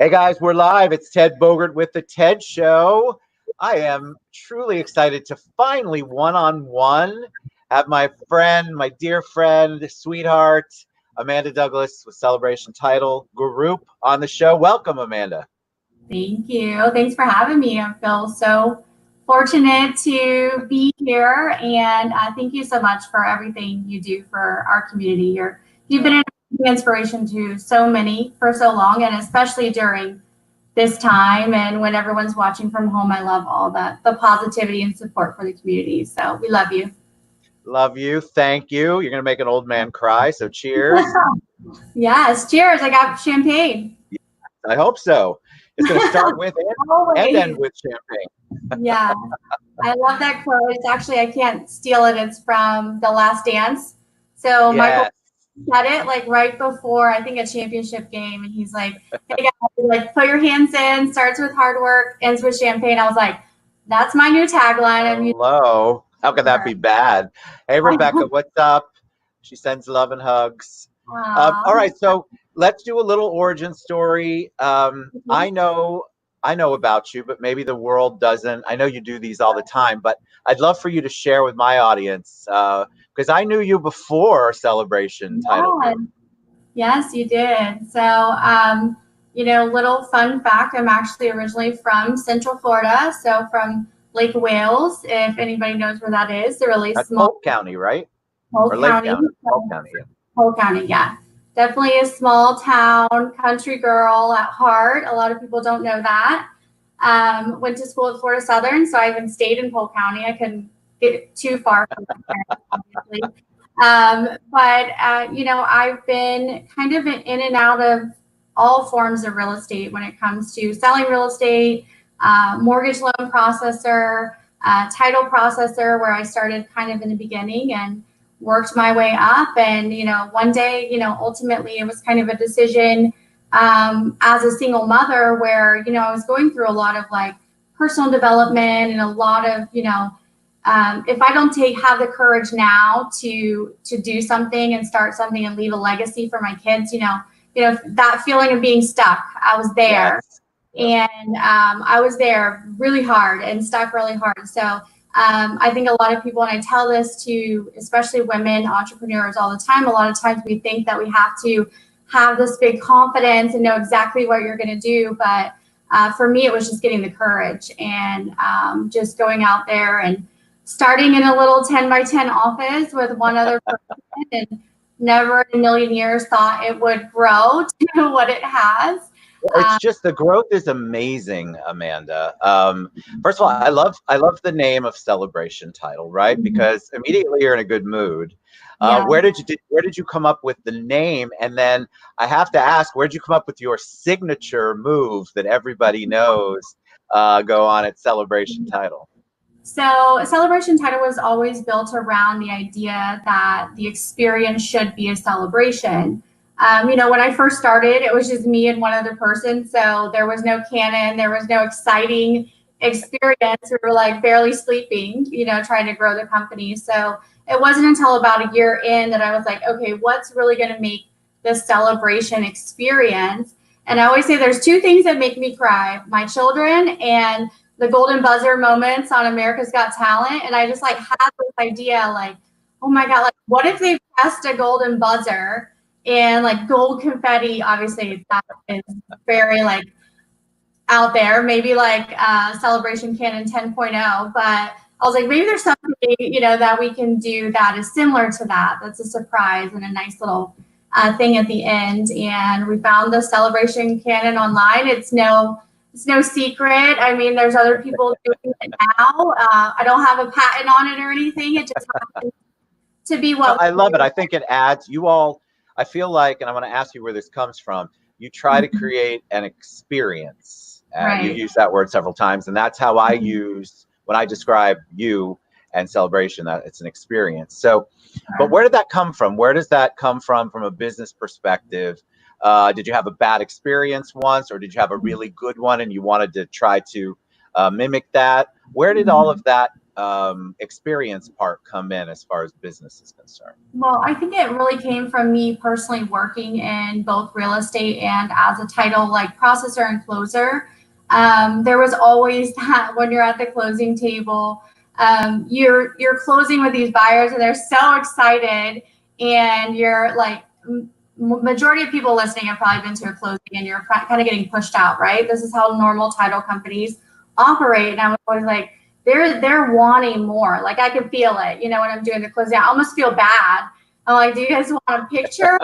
Hey guys, we're live. It's Ted Bogert with the TED Show. I am truly excited to finally one-on-one have my friend, my dear friend, sweetheart, Amanda Douglas with Celebration Title Group on the show. Welcome, Amanda. Thank you. Thanks for having me. I feel so fortunate to be here, and thank you so much for everything you do for our community. You've been an inspiration to so many for so long, and especially during this time and when everyone's watching from home. I love all the positivity and support for the community. So we love you. Love you. Thank you. You're going to make an old man cry, so cheers. Yes, cheers. I got champagne. I hope so. It's going to start with and end with champagne. Yeah, I love that quote. It's actually, I can't steal it. It's from The Last Dance. So Michael said it like right before, I think, a championship game. And he's like, hey guys, like, put your hands in, starts with hard work, ends with champagne. I was like, that's my new tagline. Hello. How could that be bad? Hey, Rebecca, what's up? She sends love and hugs. All right, so let's do a little origin story. I know about you, but maybe the world doesn't. I know you do these all the time, but I'd love for you to share with my audience because I knew you before Celebration Title Group. Yes, you did. So, little fun fact, I'm actually originally from Central Florida, so from Lake Wales, if anybody knows where that is. They're really small. Polk County, right? Polk County. Polk County, yeah. Polk County, yeah. Definitely a small town, country girl at heart. A lot of people don't know that. Went to school at Florida Southern, so I even stayed in Polk County. I couldn't get too far from there, obviously. I've been kind of in and out of all forms of real estate when it comes to selling real estate, mortgage loan processor, title processor, where I started kind of in the beginning and worked my way up. And, one day, ultimately it was kind of a decision as a single mother where, I was going through a lot of like personal development and a lot of, if I don't have the courage now to do something and start something and leave a legacy for my kids, that feeling of being stuck, I was there. Yes. And I was there really hard and stuck really hard. So I think a lot of people, and I tell this to especially women entrepreneurs all the time, a lot of times we think that we have to have this big confidence and know exactly what you're going to do. But for me, it was just getting the courage and just going out there and starting in a little 10 by 10 office with one other person, and never in a million years thought it would grow to what it has. It's just the growth is amazing, Amanda. First of all, I love the name of Celebration Title, right? Because immediately you're in a good mood. Where did you come up with the name? And then I have to ask, where did you come up with your signature move that everybody knows go on at Celebration Title? So Celebration Title was always built around the idea that the experience should be a celebration. When I first started, it was just me and one other person. So there was no canon, there was no exciting experience. We were like barely sleeping, trying to grow the company. So it wasn't until about a year in that I was like, okay, what's really going to make this celebration experience? And I always say there's two things that make me cry: my children and the golden buzzer moments on America's Got Talent. And I just like had this idea like, oh my God, like what if they pressed a golden buzzer and like gold confetti? Obviously that is very like out there, maybe like Celebration Canon 10.0, but I was like, maybe there's something, that we can do that is similar to that. That's a surprise and a nice little thing at the end. And we found the Celebration Canon online. It's no secret. I mean, there's other people doing it now. I don't have a patent on it or anything. It just happens to be what I love it. I think it adds, I feel like, and I want to ask you where this comes from, you try to create an experience. Right. You use that word several times, and that's how I use when I describe you and Celebration, that it's an experience. So, but where did that come from? Where does that come from a business perspective? Did you have a bad experience once, or did you have a really good one and you wanted to try to mimic that? Where did all of that experience part come in as far as business is concerned? Well, I think it really came from me personally working in both real estate and as a title like processor and closer. There was always that when you're at the closing table, you're closing with these buyers and they're so excited, and you're like, majority of people listening have probably been to a closing and you're kind of getting pushed out, right? This is how normal title companies operate, and I was always like, they're wanting more. Like I can feel it, when I'm doing the closing. I almost feel bad. I'm like, do you guys want a picture?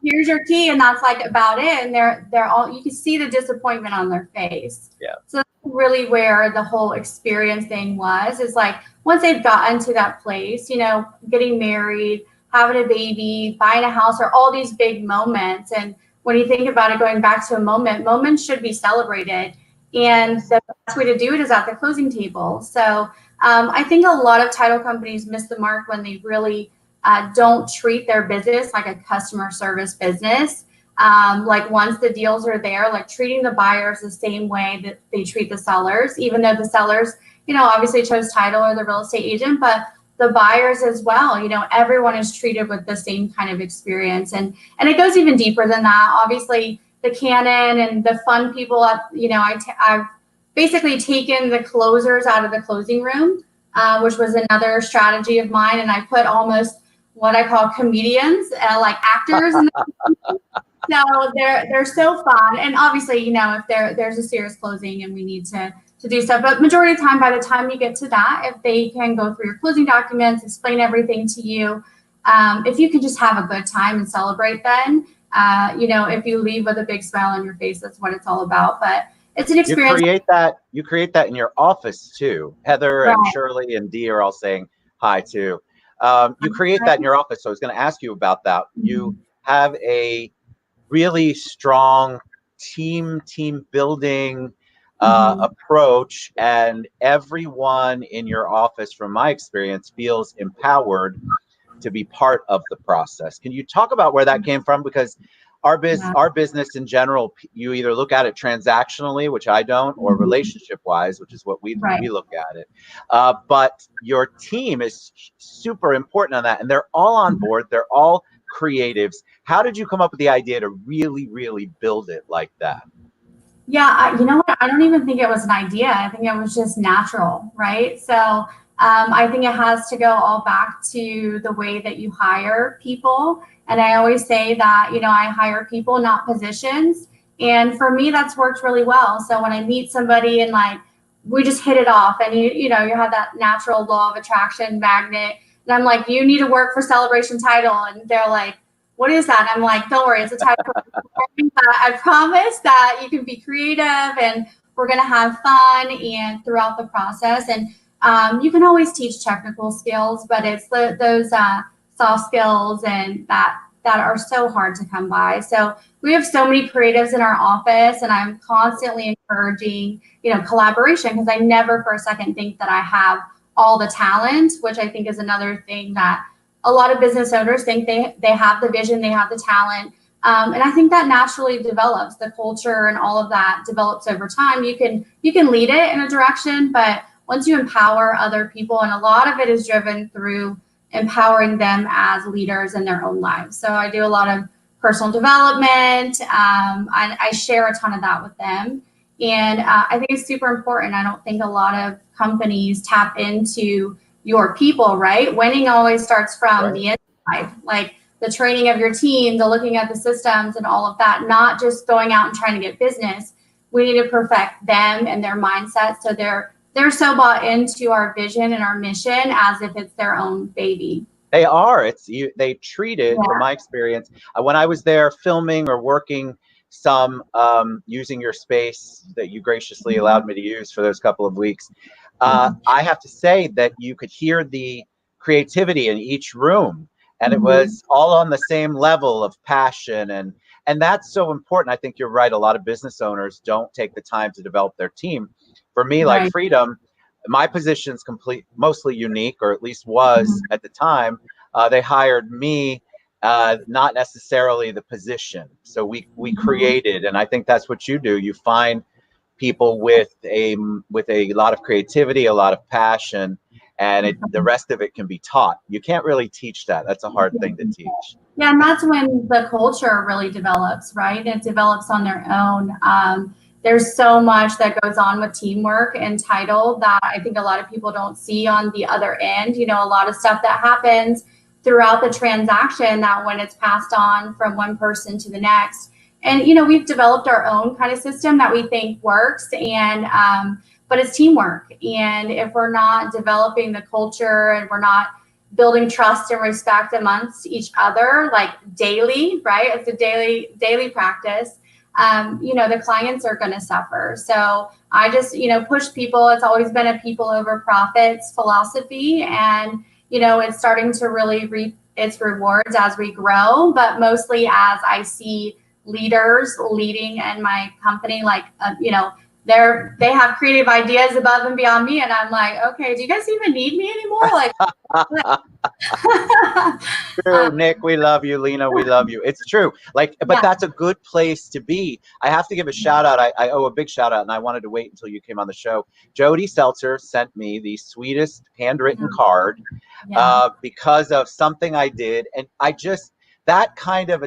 Here's your key, and that's like about it. And they're all, you can see the disappointment on their face. Yeah. So that's really where the whole experience thing is like once they've gotten to that place, getting married, having a baby, buying a house, or all these big moments. And when you think about it, going back to moments should be celebrated. And the best way to do it is at the closing table. So I think a lot of title companies miss the mark when they really don't treat their business like a customer service business. Like once the deals are there, like treating the buyers the same way that they treat the sellers, even though the sellers, obviously chose title or the real estate agent, but the buyers as well, everyone is treated with the same kind of experience. And it goes even deeper than that. Obviously, the canon and the fun people I've basically taken the closers out of the closing room, which was another strategy of mine. And I put almost what I call comedians, like actors. So they're so fun. And obviously, if there's a serious closing and we need to do stuff, but majority of the time, by the time you get to that, if they can go through your closing documents, explain everything to you, if you can just have a good time and celebrate, then if you leave with a big smile on your face, that's what it's all about. But it's an experience. You create that in your office too. Heather and Shirley and Dee are all saying hi too. You create that in your office. So I was going to ask you about that. You have a really strong team building approach, and everyone in your office, from my experience, feels empowered to be part of the process. Can you talk about where that came from? Because our business in general, you either look at it transactionally, which I don't, or relationship wise, which is what we look at it. But your team is super important on that, and they're all on board. They're all creatives. How did you come up with the idea to really, really build it like that? Yeah, you know what? I don't even think it was an idea. I think it was just natural, right? So I think it has to go all back to the way that you hire people. And I always say that, I hire people, not positions. And for me, that's worked really well. So when I meet somebody and like, we just hit it off, and you have that natural law of attraction magnet. And I'm like, you need to work for Celebration Title. And they're like, what is that? I'm like, don't worry, it's a title. I promise that you can be creative and we're going to have fun and throughout the process. And you can always teach technical skills, but it's those soft skills and that are so hard to come by. So we have so many creatives in our office, and I'm constantly encouraging, collaboration, because I never for a second think that I have all the talent, which I think is another thing that a lot of business owners think they have the vision, they have the talent. And I think that naturally develops. The culture and all of that develops over time. You can lead it in a direction, but once you empower other people, and a lot of it is driven through empowering them as leaders in their own lives. So I do a lot of personal development. I share a ton of that with them. And I think it's super important. I don't think a lot of companies tap into your people, right? Winning always starts from the inside, like the training of your team, the looking at the systems and all of that, not just going out and trying to get business. We need to perfect them and their mindset, so they're so bought into our vision and our mission as if it's their own baby. They are. They treat it, from my experience, when I was there filming or working some using your space that you graciously allowed me to use for those couple of weeks. I have to say that you could hear the creativity in each room, and it was all on the same level of passion, and that's so important. I think you're right. A lot of business owners don't take the time to develop their team. For me, like Freedom, my position's mostly unique, or at least was at the time. They hired me, not necessarily the position. So we created, and I think that's what you do. You find people with a lot of creativity, a lot of passion, and the rest of it can be taught. You can't really teach that. That's a hard thing to teach. Yeah, and that's when the culture really develops, right? It develops on their own. There's so much that goes on with teamwork and title that I think a lot of people don't see on the other end. You know, a lot of stuff that happens throughout the transaction that when it's passed on from one person to the next. And, you know, we've developed our own kind of system that we think works, and but it's teamwork. And if we're not developing the culture and we're not building trust and respect amongst each other, like daily, right? It's a daily practice. You know, the clients are going to suffer. So I just, you know, push people. It's always been a people over profits philosophy. And, you know, it's starting to really reap its rewards as we grow, but mostly as I see leaders leading in my company, like, you know, they have creative ideas above and beyond me. And I'm like, okay, do you guys even need me anymore? Like, True, Nick, we love you. Lena, we love you. It's true. Like, but that's a good place to be. I have to give a shout out. I owe a big shout out, and I wanted to wait until you came on the show. Jody Seltzer sent me the sweetest handwritten card because of something I did, and I just that kind of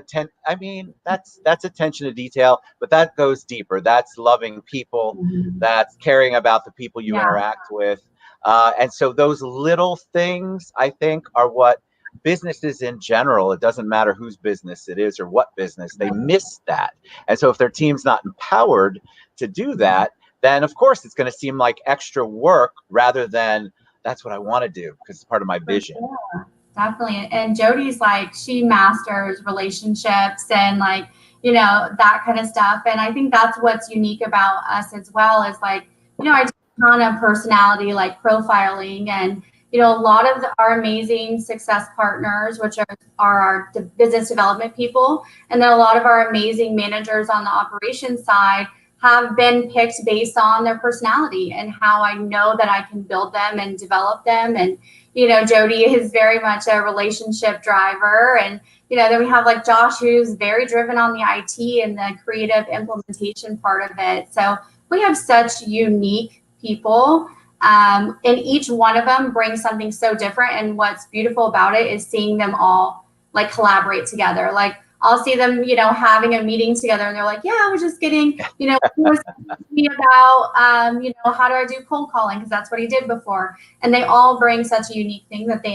I mean, that's attention to detail, but that goes deeper. That's loving people. That's caring about the people you interact with. And so those little things, I think, are what businesses in general, it doesn't matter whose business it is or what business, they miss that. And so if their team's not empowered to do that, then of course it's going to seem like extra work rather than that's what I want to do because it's part of my vision. Yeah, definitely. And Jody's like, she masters relationships and like, you know, that kind of stuff. And I think that's what's unique about us as well is like, you know, I do a ton of personality, like profiling, and, you know, a lot of our amazing success partners, which are our business development people, and then a lot of our amazing managers on the operations side have been picked based on their personality and how I know that I can build them and develop them. And, you know, Jody is very much a relationship driver. And, you know, then we have like Josh, who's very driven on the IT and the creative implementation part of it. So we have such unique people. And each one of them brings something so different. And what's beautiful about it is seeing them all like collaborate together. Like I'll see them, you know, having a meeting together and they're like, yeah, we're just getting, you know, me about, you know, how do I do cold calling? Because that's what he did before. And they all bring such a unique thing that they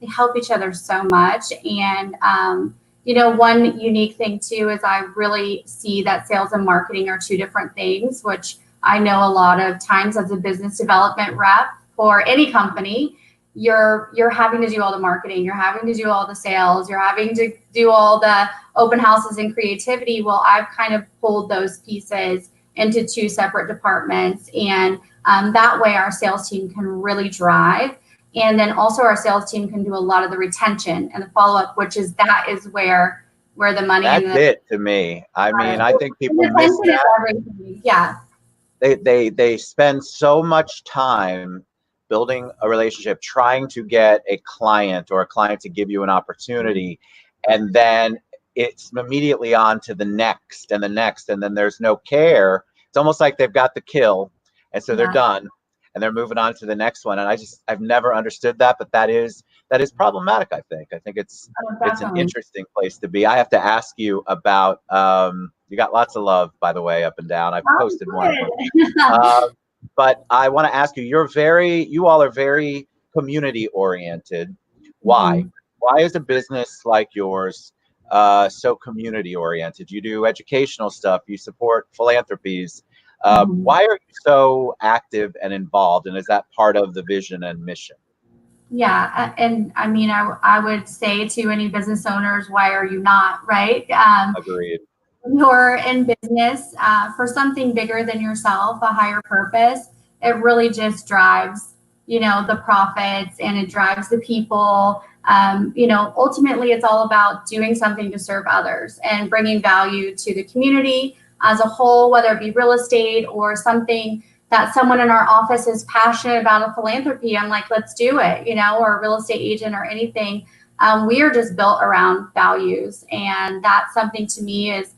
help each other so much. And, you know, one unique thing too is I really see that sales and marketing are two different things, which I know a lot of times as a business development rep for any company, you're having to do all the marketing, you're having to do all the sales, you're having to do all the open houses and creativity. Well, I've kind of pulled those pieces into two separate departments, and that way our sales team can really drive. And then also our sales team can do a lot of the retention and the follow-up, which is where the money. That's it to me. I mean, I think people miss that. Yeah. They spend so much time building a relationship, trying to get a client or a client to give you an opportunity, and then it's immediately on to the next and the next, and then there's no care. It's almost like they've got the kill, and so they're done, and they're moving on to the next one. And I've never understood that, but that is problematic. I think it's an interesting place to be. I have to ask you about. You got lots of love, by the way, up and down. I've posted one of them. But I want to ask you, you all are very community oriented. Why? Why is a business like yours so community oriented? You do educational stuff, you support philanthropies. Why are you so active and involved? And is that part of the vision and mission? Yeah. And I mean, I would say to any business owners, why are you not, right? Agreed. You're in business for something bigger than yourself, a higher purpose. It really just drives, you know, the profits, and it drives the people. You know, ultimately, it's all about doing something to serve others and bringing value to the community as a whole, whether it be real estate or something that someone in our office is passionate about, a philanthropy. I'm like, let's do it, you know, or a real estate agent or anything. We are just built around values. And that's something to me is,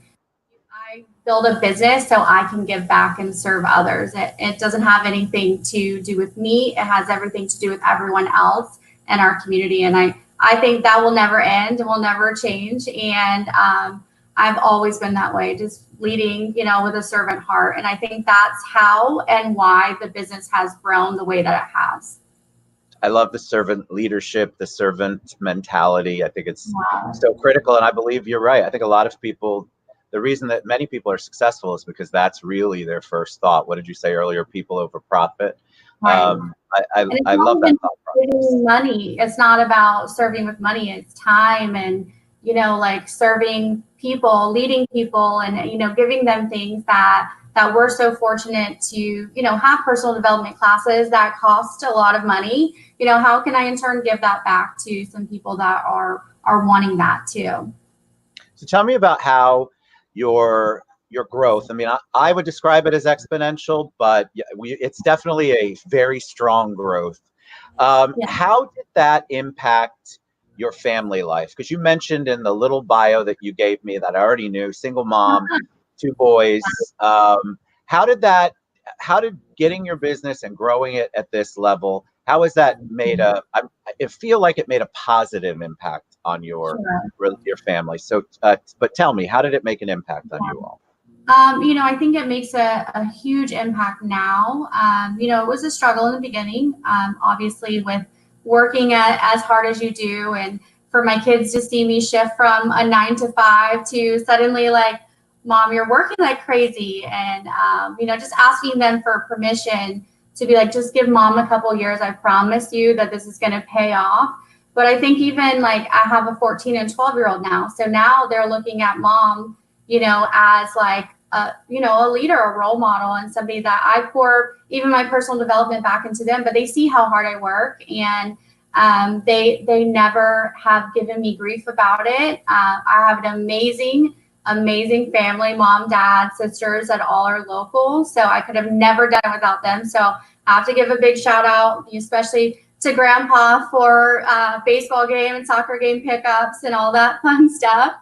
I build a business so I can give back and serve others. It doesn't have anything to do with me. It has everything to do with everyone else in our community. And I think that will never end. It will never change. And I've always been that way, just leading, with a servant heart. And I think that's how and why the business has grown the way that it has. I love the servant leadership, the servant mentality. I think it's so critical. And I believe you're right. I think a lot of people, the reason that many people are successful is because that's really their first thought. What did you say earlier? People over profit. Right. I love that thought process. Money. It's not about serving with money. It's time and, like serving people, leading people, and, giving them things that we're so fortunate to, have personal development classes that cost a lot of money. How can I in turn give that back to some people that are wanting that too? So tell me about how your growth. I mean, I would describe it as exponential, but it's definitely a very strong growth. How did that impact your family life? Because you mentioned in the little bio that you gave me that I already knew, single mom, 2 boys. How did getting your business and growing it at this level, how has that made I feel like it made a positive impact on your family. So, but tell me, how did it make an impact on you all? I think it makes a huge impact now. It was a struggle in the beginning, obviously with working as hard as you do. And for my kids to see me shift from a 9 to 5 to suddenly like, Mom, you're working like crazy. And, just asking them for permission to be like, just give Mom a couple years. I promise you that this is going to pay off. But I think even like I have a 14 and 12-year-old now. So now they're looking at Mom, as like, a leader, a role model, and somebody that I pour even my personal development back into them. But they see how hard I work, and they never have given me grief about it. I have an amazing family, mom, dad, sisters that all are local. So I could have never done it without them. So I have to give a big shout out, especially to Grandpa for baseball game and soccer game pickups and all that fun stuff.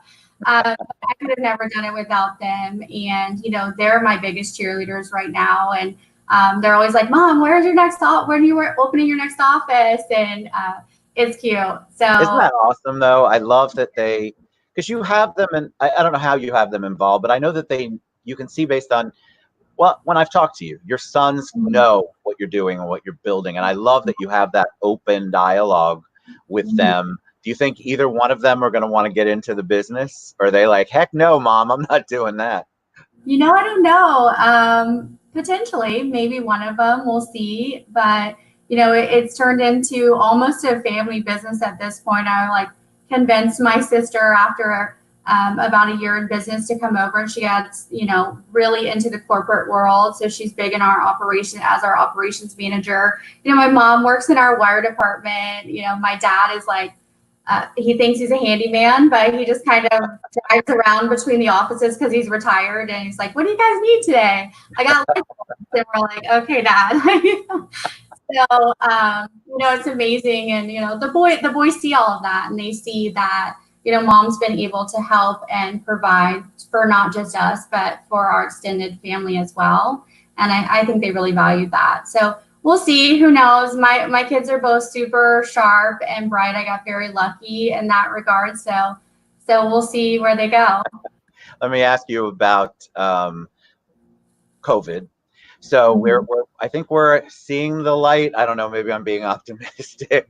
I could have never done it without them. And, they're my biggest cheerleaders right now. And they're always like, Mom, where's your next office? When you were opening your next office? And it's cute. So isn't that awesome though? I love that because you have them, and I don't know how you have them involved, but I know that you can see based on when I've talked to you, your sons know what you're doing and what you're building. And I love that you have that open dialogue with them. Do you think either one of them are going to want to get into the business? Or are they like, heck no, Mom, I'm not doing that? I don't know. Potentially, maybe one of them, we'll see. But, it's turned into almost a family business at this point. I like convinced my sister after about a year in business to come over, and she gets, really into the corporate world. So she's big in our operation as our operations manager. My mom works in our wire department. My dad is like, he thinks he's a handyman, but he just kind of drives around between the offices because he's retired. And he's like, what do you guys need today? I got lights. And we're like, okay, Dad. So, it's amazing. And, the boys see all of that, and they see that, Mom's been able to help and provide for not just us, but for our extended family as well. And I think they really value that. So we'll see. Who knows? My kids are both super sharp and bright. I got very lucky in that regard. So we'll see where they go. Let me ask you about COVID. So I think we're seeing the light. I don't know. Maybe I'm being optimistic,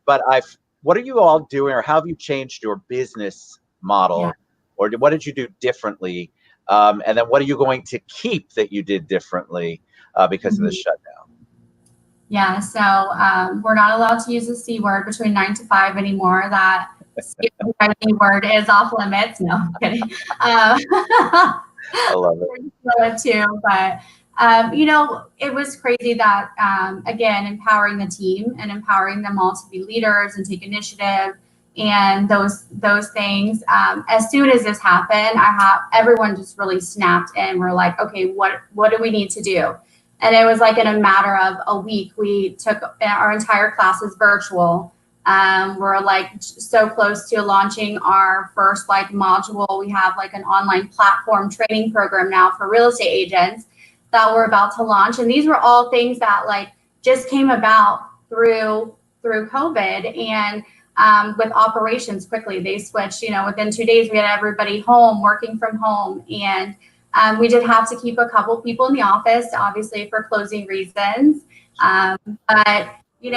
but what are you all doing, or how have you changed your business model, or what did you do differently? And then what are you going to keep that you did differently because of the shutdown? Yeah, so we're not allowed to use the C word between 9 to 5 anymore. That C word is off limits. No, I'm kidding. I love it. Too, but it was crazy that again, empowering the team and empowering them all to be leaders and take initiative and those things. As soon as this happened, everyone just really snapped and we're like, okay, what do we need to do? And it was like in a matter of a week, we took our entire classes virtual. We're like so close to launching our first like module. We have like an online platform training program now for real estate agents that we're about to launch. And these were all things that like just came about through COVID, and with operations quickly. They switched, within 2 days we had everybody home, working from home. And we did have to keep a couple people in the office, obviously for closing reasons. But we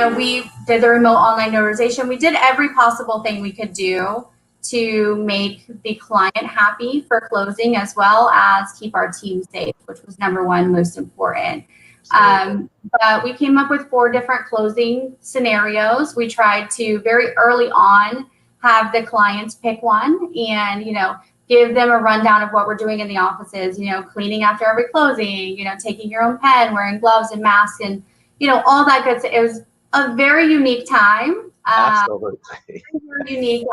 did the remote online notarization. We did every possible thing we could do to make the client happy for closing, as well as keep our team safe, which was number one, most important. But we came up with 4 different closing scenarios. We tried to very early on have the clients pick one and, give them a rundown of what we're doing in the offices, cleaning after every closing, taking your own pen, wearing gloves and masks, and, all that good stuff. It was a very unique time. Absolutely. Very unique,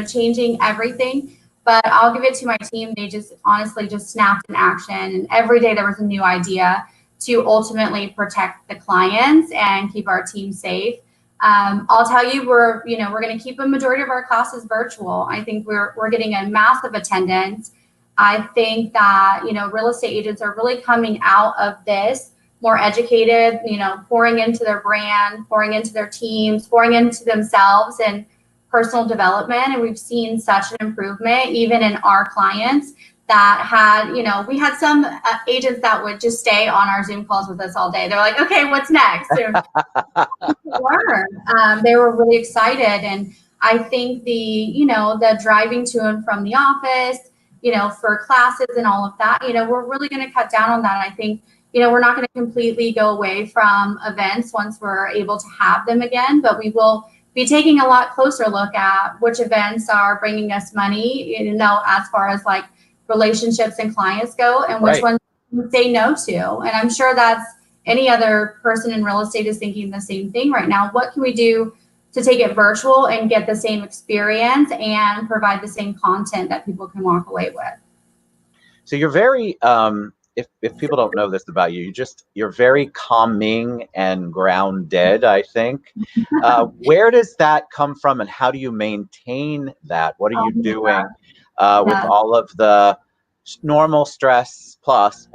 changing everything. But I'll give it to my team. They just honestly just snapped in action. And every day there was a new idea to ultimately protect the clients and keep our team safe. I'll tell you, we're going to keep a majority of our classes virtual. I think we're getting a massive attendance. I think that, real estate agents are really coming out of this more educated, pouring into their brand, pouring into their teams, pouring into themselves and personal development. And we've seen such an improvement even in our clients that had, we had some agents that would just stay on our Zoom calls with us all day. They're like, okay, what's next? They were really excited. And I think the driving to and from the office, for classes and all of that, we're really going to cut down on that. I think, we're not going to completely go away from events once we're able to have them again, but we will be taking a lot closer look at which events are bringing us money, as far as like relationships and clients go, and which ones say no to. And I'm sure that's any other person in real estate is thinking the same thing right now. What can we do to take it virtual and get the same experience and provide the same content that people can walk away with? So you're very, if people don't know this about you, you're very calming and grounded, I think. Where does that come from, and how do you maintain that? What are you doing with all of the normal stress plus?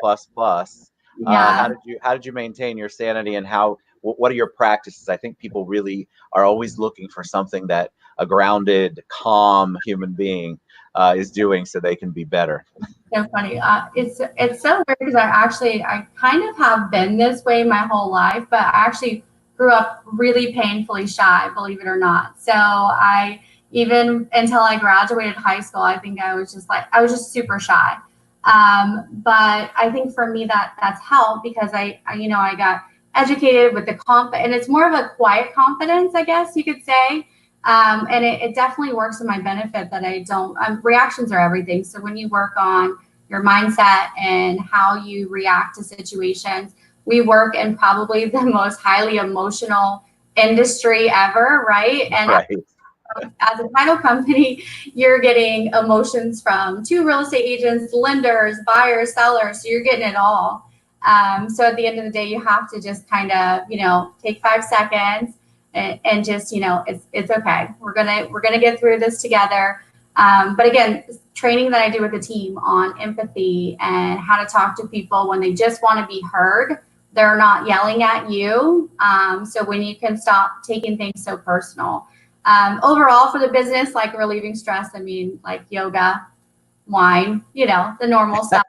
How did you maintain your sanity, and what are your practices? I think people really are always looking for something that a grounded, calm human being is doing so they can be better. So funny. It's so weird because I kind of have been this way my whole life, but I actually grew up really painfully shy, believe it or not. So even until I graduated high school, I think I was just super shy. But I think for me that's helped because I got educated with the and it's more of a quiet confidence, I guess you could say. And it definitely works in my benefit that I don't, reactions are everything. So when you work on your mindset and how you react to situations, we work in probably the most highly emotional industry ever, right? And as a title company, you're getting emotions from 2 real estate agents, lenders, buyers, sellers. So you're getting it all. So at the end of the day, you have to just kind of, take 5 seconds and just, it's okay. We're gonna get through this together. But again, training that I do with the team on empathy and how to talk to people when they just want to be heard. They're not yelling at you. So when you can stop taking things so personal. Overall for the business, like relieving stress, I mean, like yoga, wine, the normal stuff.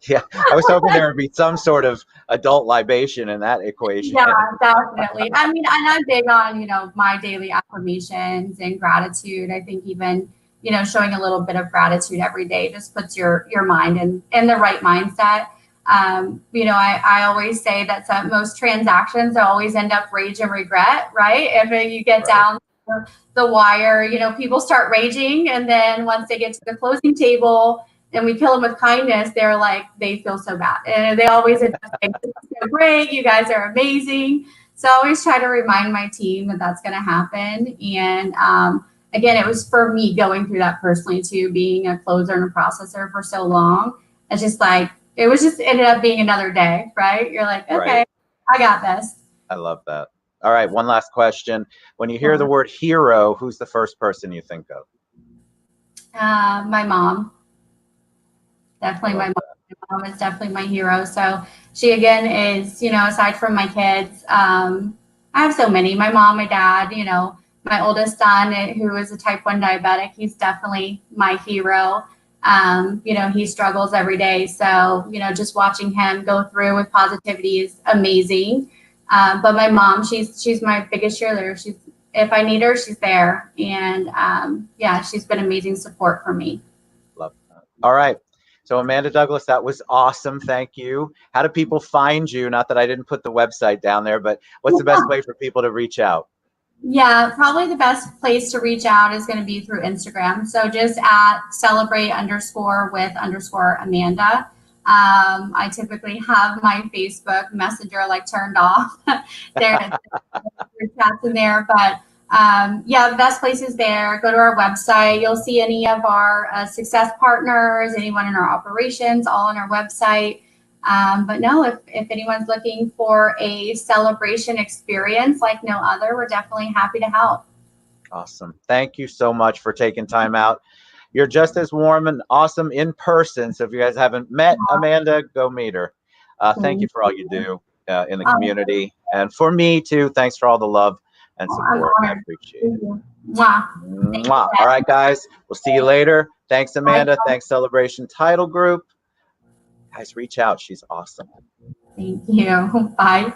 Yeah, I was hoping there would be some sort of adult libation in that equation. Yeah, definitely. I mean, and I'm big on, my daily affirmations and gratitude. I think even, showing a little bit of gratitude every day just puts your mind in the right mindset. I always say that most transactions always end up rage and regret, right? If you get down the wire, people start raging, and then once they get to the closing table and we kill them with kindness, they feel so bad, and they always end up saying, "This is so great, you guys are amazing." So I always try to remind my team that that's going to happen. And again, it was for me going through that personally too, being a closer and a processor for so long. It's just it ended up being another day, right? You're like, okay, I got this. I love that. All right, one last question. When you hear the word hero, who's the first person you think of? My mom. Definitely my mom. My mom is definitely my hero. So she again is, aside from my kids, I have so many. My mom, my dad, my oldest son, who is a type 1 diabetic, he's definitely my hero. He struggles every day. So, just watching him go through with positivity is amazing. But my mom, she's my biggest cheerleader. If I need her, she's there. And she's been amazing support for me. Love that. All right. So Amanda Douglas, that was awesome. Thank you. How do people find you? Not that I didn't put the website down there, but what's the best way for people to reach out? Yeah, probably the best place to reach out is going to be through Instagram. So just at celebrate_with_Amanda. I typically have my Facebook Messenger turned off. There's chats in there, but the best place is there. Go to our website. You'll see any of our success partners, anyone in our operations, all on our website. But no, if anyone's looking for a celebration experience like no other, we're definitely happy to help. Awesome. Thank you so much for taking time out. You're just as warm and awesome in person. So if you guys haven't met Amanda, go meet her. Thank you for all you do in the community. And for me too, thanks for all the love and support. I appreciate it. Mwah. Mwah. All right, guys. We'll see you later. Thanks, Amanda. Thanks, Celebration Title Group. Guys, reach out. She's awesome. Thank you. Bye.